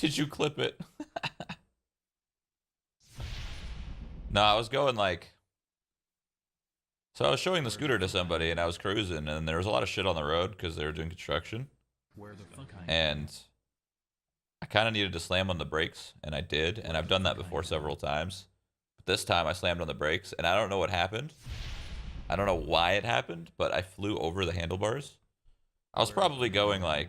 Did you clip it? No, I was going like... So I was showing the scooter to somebody, and I was cruising, and there was a lot of shit on the road because they were doing construction. And I kind of needed to slam on the brakes, and I did, and I've done that before several times. But this time I slammed on the brakes, and I don't know what happened. I don't know why it happened, but I flew over the handlebars. I was probably going like...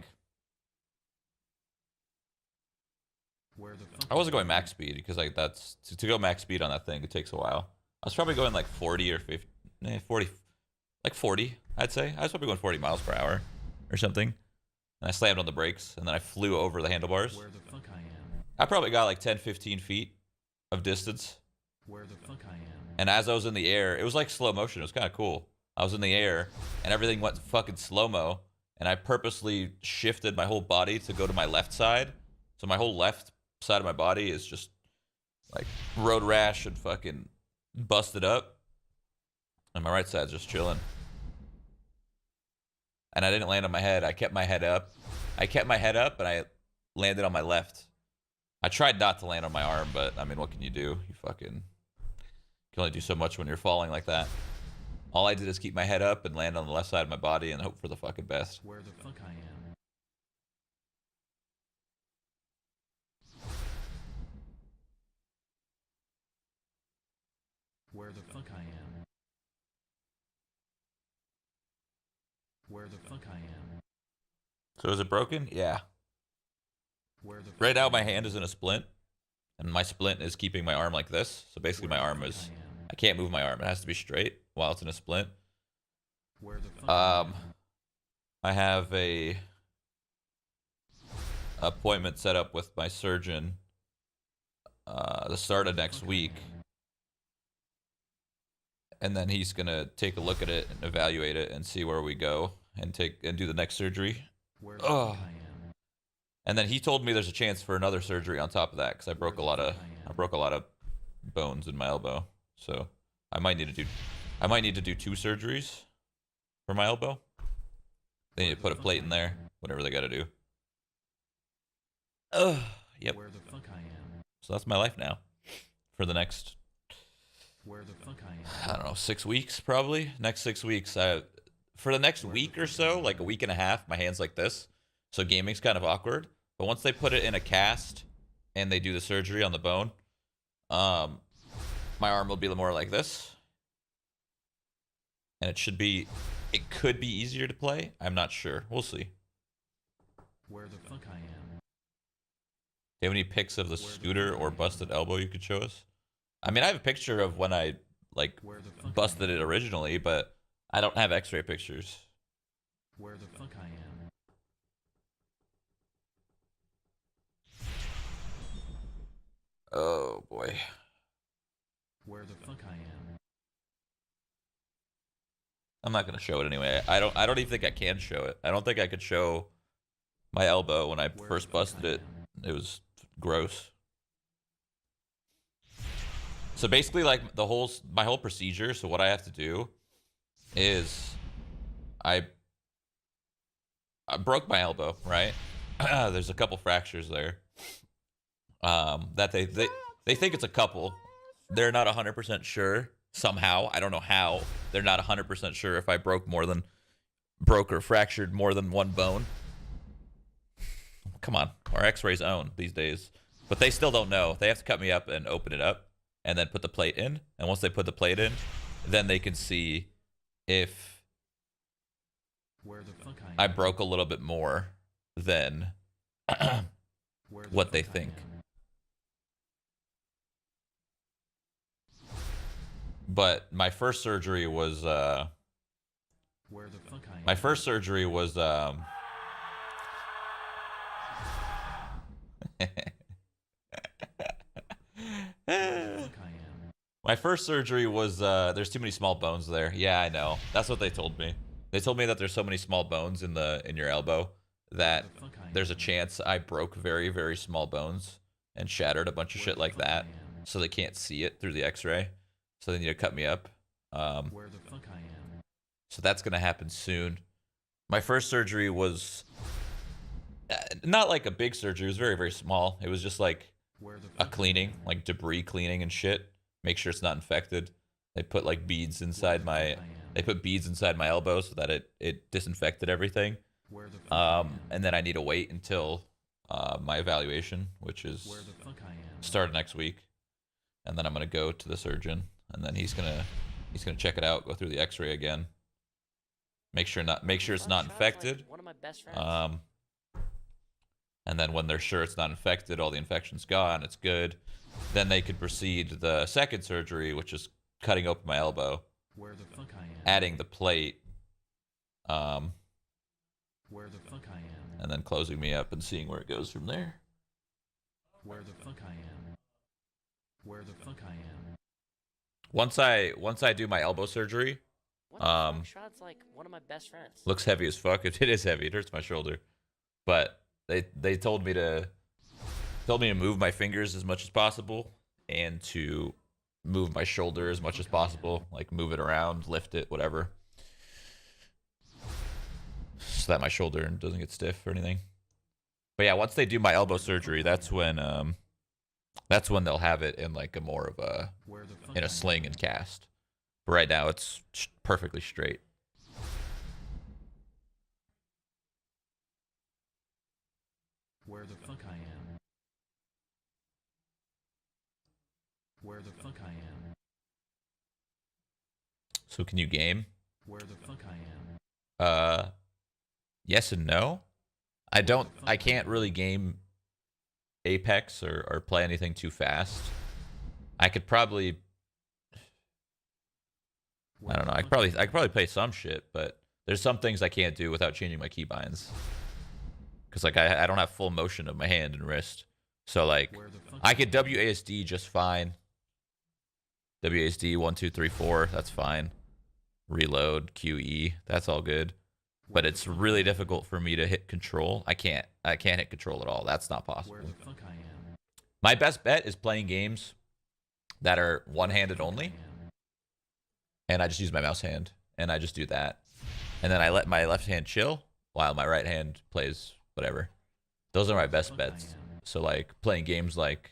I wasn't going max speed, because like that's... To go max speed on that thing, it takes a while. I was probably going like 40 or 50... 40... Like 40, I'd say. I was probably going 40 miles per hour or something. And I slammed on the brakes, and then I flew over the handlebars. Where the fuck I am. I probably got like 10, 15 feet of distance. Where the fuck I am. And as I was in the air, it was like slow motion. It was kind of cool. I was in the air, and everything went fucking slow-mo, and I purposely shifted my whole body to go to my left side. So my whole left side of my body is just like road rash and fucking busted up. And my right side's just chilling. And I didn't land on my head. I kept my head up. I kept my head up, and I landed on my left. I tried not to land on my arm, but I mean, what can you do? You fucking can only do so much when you're falling like that. All I did is keep my head up and land on the left side of my body and hope for the fucking best. Where the fuck I am. Where the fuck I am. Where the fuck I am. So is it broken? Yeah. Where the fuck Right now I my am. hand is in a splint, and my splint is keeping my arm like this. So basically my Where the arm fuck is... I am. I can't move my arm. It has to be straight while it's in a splint. Where the fuck I am. I have a appointment set up with my surgeon the start of next week, and then he's gonna take a look at it and evaluate it and see where we go and do the next surgery. Where the fuck I am. And then he told me there's a chance for another surgery on top of that because I broke a lot of bones in my elbow. So I might need to do 2 surgeries for my elbow. They need to put a plate in there, whatever they got to do. Yep. Where the fuck I am. So that's my life now for the next, Where the fuck I am. I don't know, 6 weeks probably. Next 6 weeks. For the next week or so, like a week and a half, my hand's like this. So gaming's kind of awkward. But once they put it in a cast and they do the surgery on the bone, my arm will be more like this. And it could be easier to play. I'm not sure. We'll see. Where the fuck I am. Do you have any pics of the scooter or busted elbow you could show us? I mean, I have a picture of when I, like, Where the fuck busted it originally, but I don't have x-ray pictures. Where the fuck I am. Oh, boy. Where the fuck I am. I'm not going to show it anyway. I don't even think I can show it. I don't think I could show my elbow when I Where first the fuck busted I it. am. It was gross. So basically, like, my whole procedure, so what I have to do is I broke my elbow, right? There's a couple fractures there. That they think it's a couple. They're not 100% sure. Somehow, I don't know how. They're not 100% sure if I broke or fractured more than one bone. Come on, our X-rays own these days, but they still don't know. They have to cut me up and open it up, and then put the plate in. And once they put the plate in, then they can see if Where the fuck I am. I broke a little bit more than Where the what they fuck I think. am. But my first surgery was Where the fuck I am. my first surgery was my first surgery was there's too many small bones there. Yeah, I know. That's what they told me. They told me that there's so many small bones in your elbow that there's a chance I broke very, very small bones and shattered a bunch of shit like that. So they can't see it through the x-ray. So they need to cut me up. Where the fuck I am. So that's going to happen soon. My first surgery was Not like a big surgery. It was very, very small. It was just like Where the a fuck cleaning, like debris cleaning and shit. Make sure it's not infected. They put like beads inside my. They put beads inside my elbow so that it disinfected everything. Where the fuck I am? And then I need to wait until my evaluation, which is Where the fuck I am? start next week, and then I'm gonna go to the surgeon, and then he's gonna check it out, go through the X-ray again, make sure it's not infected. Like one of my best friends. And then when they're sure it's not infected, all the infection's gone, it's good, then they could proceed to the second surgery, which is cutting open my elbow, Where the fuck I am? adding the plate, Where the fuck I am? and then closing me up and seeing where it goes from there. Where the fuck I am? Where the fuck I am? Once I do my elbow surgery, What the fuck? Shroud's like one of my best friends. looks heavy as fuck. It is heavy. It hurts my shoulder, but they told me to move my fingers as much as possible and to move my shoulder as much as possible, like move it around, lift it, whatever, so that my shoulder doesn't get stiff or anything. But yeah, once they do my elbow surgery, that's when they'll have it in like a more of a Where the fuck in I a sling and cast. But right now it's perfectly straight. Where the fuck I am? Where the fuck I am? So can you game? Where the fuck I am? Yes and no. I can't really game Apex or play anything too fast. I could probably I don't know. I could probably play some shit, but there's some things I can't do without changing my keybinds. Cuz like I don't have full motion of my hand and wrist. So like Where the fuck I could WASD just fine. WASD 1 2 3 4, that's fine. Reload, QE, that's all good. But it's really difficult for me to hit control. I can't hit control at all. That's not possible. Where the fuck I am? My best bet is playing games that are one-handed only, and I just use my mouse hand, and I just do that. And then I let my left hand chill while my right hand plays whatever. Those are my best bets. So like playing games like,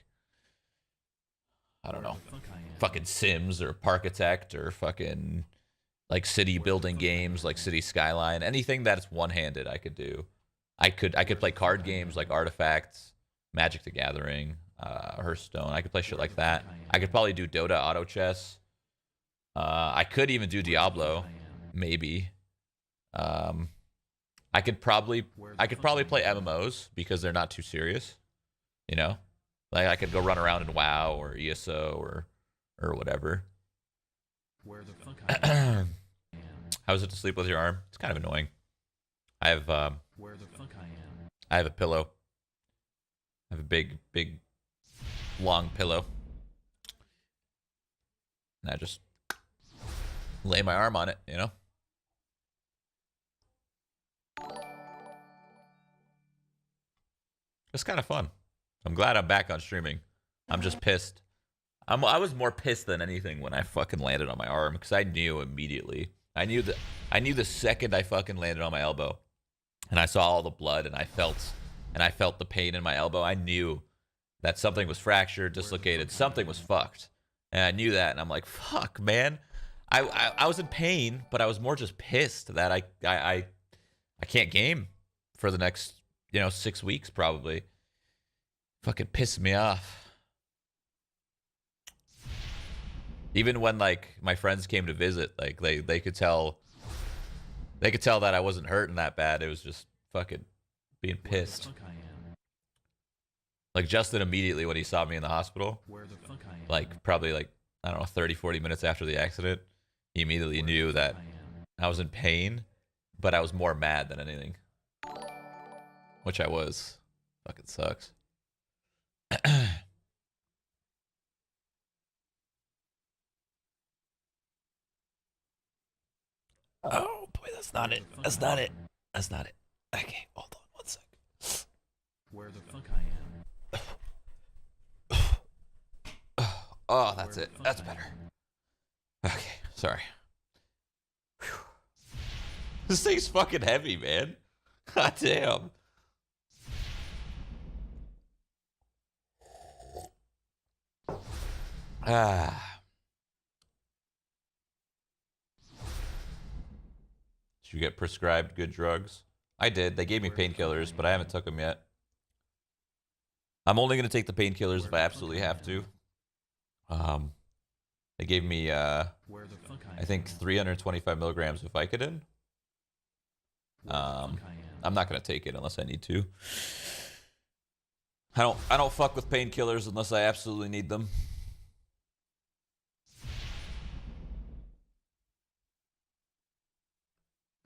I don't know, fucking Sims or Parkitect or fucking like city building games like City Skyline, anything that's one-handed I could do. I could play card games like Artifacts, Magic the Gathering, Hearthstone. I could play shit like that. I could probably do Dota auto chess. I could even do Diablo, maybe. I could probably play MMOs because they're not too serious, you know. Like I could go run around in WoW or ESO or whatever. Where the fuck I am? How is it to sleep with your arm? It's kind of annoying. I have Where the fuck I am? I have a pillow. I have a big long pillow, and I just lay my arm on it, you know. It's kind of fun. I'm glad I'm back on streaming. I'm just pissed. I was more pissed than anything when I fucking landed on my arm because I knew immediately. I knew the second I fucking landed on my elbow, and I saw all the blood, and I felt the pain in my elbow. I knew that something was fractured, dislocated, something was fucked, and I knew that. And I'm like, fuck, man. I was in pain, but I was more just pissed that I can't game for the next 6 weeks probably. Fucking pissed me off. Even when like my friends came to visit, like they could tell that I wasn't hurting that bad. It was just fucking being pissed. Like Justin immediately when he saw me in the hospital, like probably like I don't know 30-40 minutes after the accident, he immediately knew that I was in pain, but I was more mad than anything. Which I was. Fucking sucks. Oh boy, that's not it. That's not it. That's not it. Okay, hold on 1 sec. Where the fuck I am? Oh, that's it. That's better. Okay, sorry. Whew. This thing's fucking heavy, man. God damn. Ah. Did you get prescribed good drugs? I did. They gave me painkillers, but I haven't took them yet. I'm only going to take the painkillers if I absolutely have to. They gave me, I think 325 milligrams of Vicodin. I'm not going to take it unless I need to. I don't fuck with painkillers unless I absolutely need them.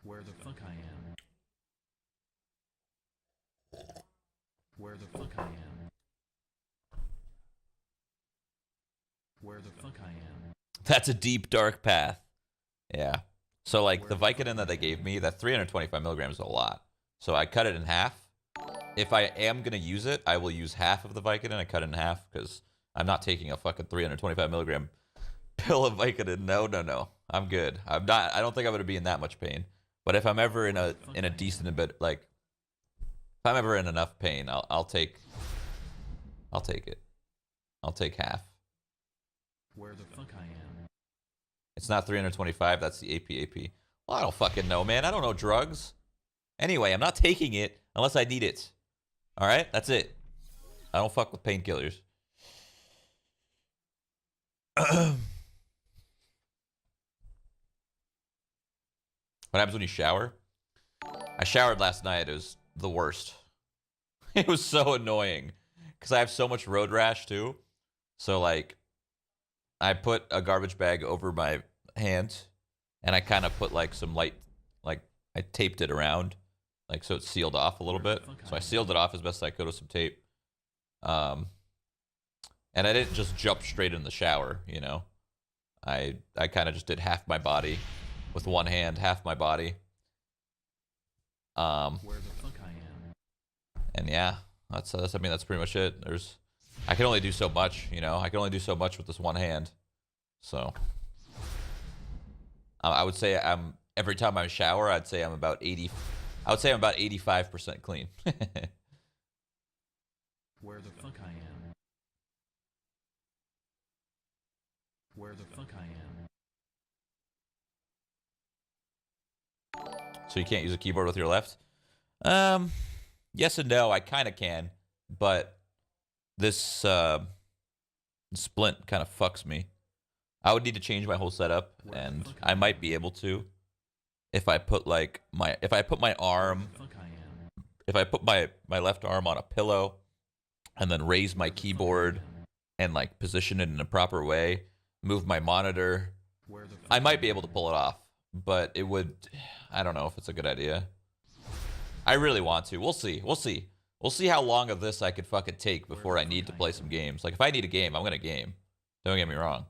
Where the fuck I am. Where the fuck I am. Where the fuck I am. That's a deep, dark path. Yeah. So, like, the Vicodin that they gave me, that 325 milligrams is a lot. So I cut it in half. If I am going to use it, I will use half of the Vicodin. I cut it in half because I'm not taking a fucking 325 milligram pill of Vicodin. No. I'm good. I don't think I'm going to be in that much pain. But if I'm ever in a decent bit, like, if I'm ever in enough pain, I'll take it. I'll take half. Where the fuck I am. It's not 325. That's the AP. Well, I don't fucking know, man. I don't know drugs. Anyway, I'm not taking it unless I need it. All right? That's it. I don't fuck with painkillers. What happens when you shower? I showered last night. It was the worst. It was so annoying because I have so much road rash too. So, like, I put a garbage bag over my hand and I kind of put like some light, like I taped it around, like so it's sealed off a little bit. So I sealed it off as best I could with some tape. And I didn't just jump straight in the shower, you know. I kind of just did half my body with one hand, half my body. Where the fuck I am. And yeah, that's pretty much it. I can only do so much, you know. I can only do so much with this one hand. So I would say every time I shower, I'd say I'm about 85% clean. Where the fuck I am. Where the fuck I am. So you can't use a keyboard with your left? Yes and no. I kind of can, but this splint kind of fucks me. I would need to change my whole setup, and I might be able to if I put my left arm on a pillow and then raise my keyboard and like position it in a proper way, move my monitor. I might be able to pull it off, but I don't know if it's a good idea. I really want to. We'll see. We'll see how long of this I could fucking take before I need to play some games. Like, if I need a game, I'm gonna game. Don't get me wrong.